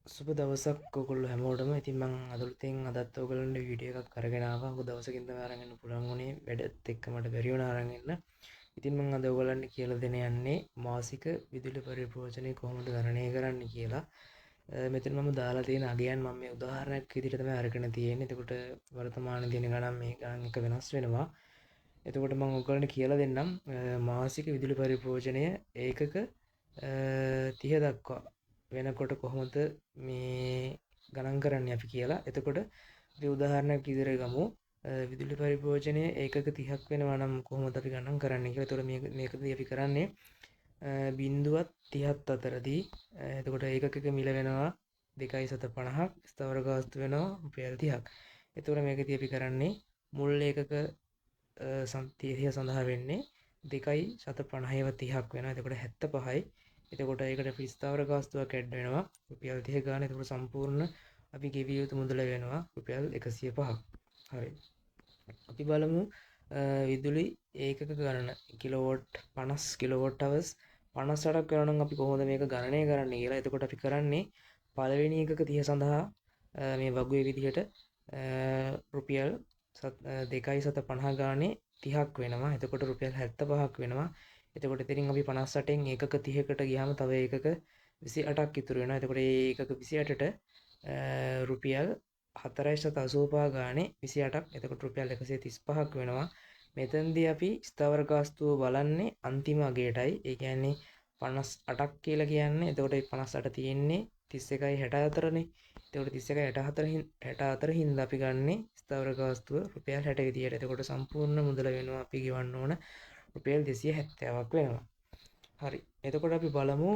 සුබ දවසක් ඔයගොල්ලෝ හැමෝටම. ඉතින් මම අලුතෙන් අදත් ඔයගොල්ලන්ට වීඩියෝ එකක් අරගෙන ආවා. මොකද දවසකින් තමයි අරන් එන්න පුළුවන් වුණේ. වැඩත් එක්ක මට බැරි වුණා අරන් එන්න. ඉතින් මම අද ඔයගොල්ලන්ට කියලා දෙන්න යන්නේ මාසික විදුලි පරිභෝජනය කොහොමද ගණනය කරන්නේ කියලා. මෙතන මම දාලා තියෙන අගයන් මම මේ උදාහරණයක් විදිහට තමයි අරගෙන තියෙන්නේ. එතකොට වර්තමාන දින ගණන් මේ ගණන් එක වෙනස් වෙනවා. එතකොට මම ඔයගොල්ලන්ට කියලා දෙන්නම් මාසික විදුලි පරිභෝජනය ඒකක 30 දක්වා වෙනකොට කොහොමද මේ ගණන් කරන්නේ අපි කියලා. එතකොට අපි උදාහරණයක් විදිහට ගමු. විදුලි පරිභෝජනය ඒකක 30ක් වෙනවා නම් කොහොමද අපි ගණන් කරන්නේ කියලා. එතකොට මේකදී අපි කරන්නේ බිඳුවත් 30ත් අතරදී එතකොට ඒකකක මිල වෙනවා 2.50ක්, ස්ථාවර ගාස්තු වෙනවා රුපියල් 30ක්. එතකොට මේකදී අපි කරන්නේ මුල් ඒකක සම්තිය සඳහා වෙන්නේ 2.50ව 30ක් වෙනවා. එතකොට 75යි. එතකොට ඒකට අපි ස්ථාවර ගාස්තුවක් ඇඩ් වෙනවා රුපියල් 30 ගාන. එතකොට සම්පූර්ණ අපි ගෙවිය යුතු මුදල වෙනවා රුපියල් 105ක්. හරි. අපි බලමු විදුලි ඒකක ගණන කිලෝවොට් 50 කිලෝවොට් හවර්ස් 58ක් වෙනවා නම් අපි කොහොමද මේක ගණනය කරන්නේ කියලා. එතකොට අපි කරන්නේ පළවෙනි එකක 30 සඳහා මේ වගුවේ විදිහට රුපියල් 2.50 ගානේ 30ක් වෙනවා. එතකොට රුපියල් 75ක් වෙනවා. එතකොට ඉතින් අපි 58න් ඒකක 30කට ගියාම තව ඒකක 28ක් ඉතුරු වෙනවා. එතකොට මේ ඒකක 28ට රුපියල් 4.85 ගානේ 28ක්. එතකොට රුපියල් 135ක් වෙනවා. මෙතනදී අපි ස්ථාවර ගාස්තුව බලන්නේ අන්තිම අගයටයි. ඒ කියන්නේ 58ක් කියලා කියන්නේ. එතකොට 58 තියෙන්නේ 31.64නේ. එතකොට 31.64 හින්දා අපි ගන්නේ ස්ථාවර ගාස්තුව රුපියල් 60 විදියට. එතකොට සම්පූර්ණ මුදල වෙනවා අපි ගෙවන්න ඕන රුපියල් 270ක් වෙනවා. හරි. එතකොට අපි බලමු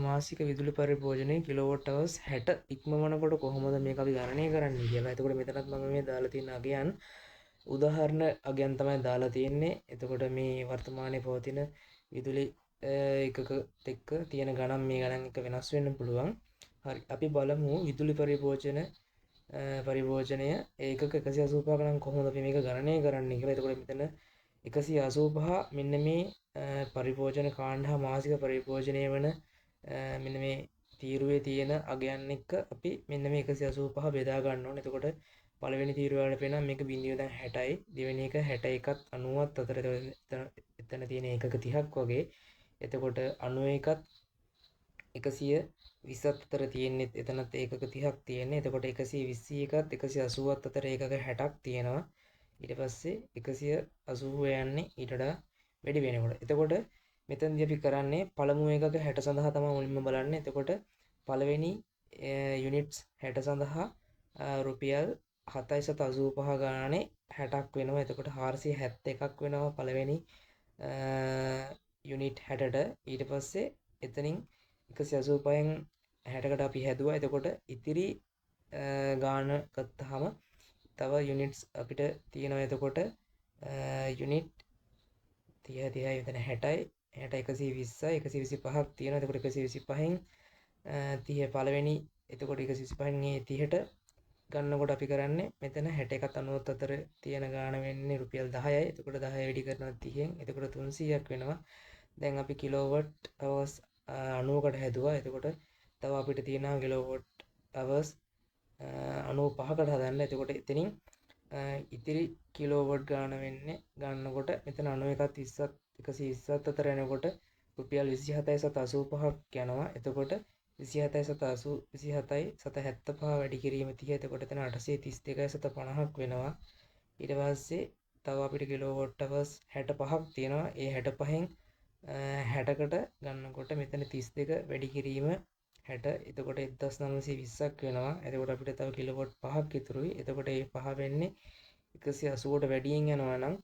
මාසික විදුලි පරිභෝජනයේ කිලෝවොට් හවර්ස් 60 ඉක්මවනකොට කොහොමද මේක අපි ගණනය කරන්නේ කියලා. එතකොට මෙතනත් මම මේ දාලා තියෙන අගයන් උදාහරණ අගයන් තමයි දාලා තියෙන්නේ. එතකොට මේ වර්තමානයේ පවතින විදුලි එකක එක්ක තියෙන ගණන් මේ ගණන් එක වෙනස් වෙන්න පුළුවන්. හරි. අපි බලමු විදුලි පරිභෝජනය ඒකක 185 ගණන් කොහොමද අපි මේක ගණනය කරන්නේ කියලා. එතකොට මෙතන 185 මෙන්න මේ පරිභෝජන කාණ්ඩ හා මාසික පරිභෝජනය වන මෙන්න මේ තීරුවේ තියෙන අගයන් එක්ක අපි මෙන්න මේ 185 බෙදා ගන්න ඕනේ. එතකොට පළවෙනි තීරුව වල පේනවා මේක බිඳුව දැන් 60යි, දෙවෙනි එක 61ත් 90ත් අතර එතන තියෙන ඒකක 30ක් වගේ. එතකොට 91ත් 120ත් අතර තියෙන්නේ එතනත් ඒකක 30ක් තියෙන්නේ. එතකොට 121ත් 180ත් අතර ඒකක 60ක් තියෙනවා. ඊට පස්සේ 180 යන්නේ ඊට වඩා වැඩි වෙනකොට. එතකොට මෙතනදී අපි කරන්නේ පළමු එකක 60 සඳහා තමයි මුලින්ම බලන්නේ. එතකොට පළවෙනි යුනිට්ස් 60 සඳහා රුපියල් 7.85 ගානේ 60ක් වෙනවා. එතකොට 471ක් වෙනවා පළවෙනි යුනිට් 60ට. ඊට පස්සේ එතනින් 185න් 60කට අපි හැදුවා. එතකොට ඉතිරි ගාන ගත්තාම තව යුනිට්ස් අපිට තියෙනවා. එතකොට යුනිට් 30යි මෙතන 60යි 60 120යි 125ක් තියෙනවා. එතකොට 125න් 30 පළවෙනි එතකොට 125න් මේ 30ට ගන්නකොට අපි කරන්නේ මෙතන 61ත් 90ත් අතර තියෙන ගාණ වෙන්නේ රුපියල් 10යි. එතකොට 10 වැඩි කරනවා 30න්. එතකොට 300ක් වෙනවා. දැන් අපි කිලෝවොට් හවර්ස් 90කට හැදුවා. එතකොට තව අපිට තියෙනවා කිලෝවොට් හවර්ස් 95කට හදන්න. එතකොට එතනින් ඉතිරි කිලෝවොට් ගාන වෙන්නේ ගන්නකොට මෙතන 91ත් 20ත් 120ත් අතර යනකොට රුපියල් 27.85ක් යනවා. එතකොට 27.87යි 775 වැඩි කිරීම 30. එතකොට එතන 832.50ක් වෙනවා. ඊට පස්සේ තව අපිට කිලෝවොට් හවර්ස් 65ක් තියෙනවා. ඒ 65න් 60කට ගන්නකොට මෙතන 32 වැඩි කිරීම 60. එතකොට 1920ක් වෙනවා. එතකොට අපිට තව කිලෝවොට් 5ක් ඉතුරුයි. එතකොට මේ 5 වෙන්නේ 180ට වැඩියෙන් යනවා නම්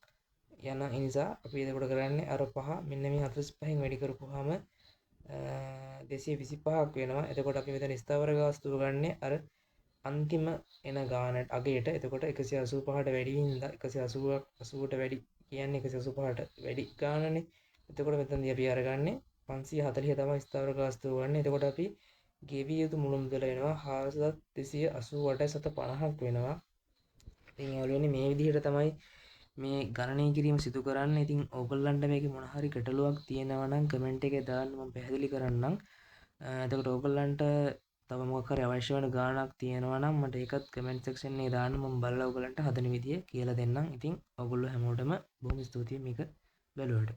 යන නිසා අපි එතකොට කරන්නේ අර 5 මෙන්න මේ 45න් වැඩි කරපුවාම 225ක් වෙනවා. එතකොට අපි මෙතන ස්ථාවර ගාස්තුව ගන්නේ අර අන්තිම එන ගානට අගයට. එතකොට 185ට වැඩි හින්දා 180ට වැඩි කියන්නේ 185ට වැඩි ගානනේ. එතකොට මෙතනදී අපි අරගන්නේ 540 තමයි ස්ථාවර ගාස්තුව ගන්න. එතකොට අපි ගෙවිය යුතු මුළු මුදල වෙනවා 4288.50ක් වෙනවා. ඉතින් යාළුවනේ මේ විදිහට තමයි මේ ගණනය කිරීම සිදු කරන්න. ඉතින් ඕගොල්ලන්ට මේකේ මොන හරි ගැටලුවක් තියෙනවා නම් කමෙන්ට් එකේ දාන්න මම පැහැදිලි කරන්නම්. එතකොට ඕගොල්ලන්ට තව මොකක් හරි අවශ්‍ය වෙන ගාණක් තියෙනවා නම් මට ඒකත් කමෙන්ට් සෙක්ෂන් එකේ දාන්න. මම බලලා ඔයගලන්ට හදන විදිය කියලා දෙන්නම්. ඉතින් ඔයගොල්ලෝ හැමෝටම බොහොම ස්තුතියි මේක බැලුවට.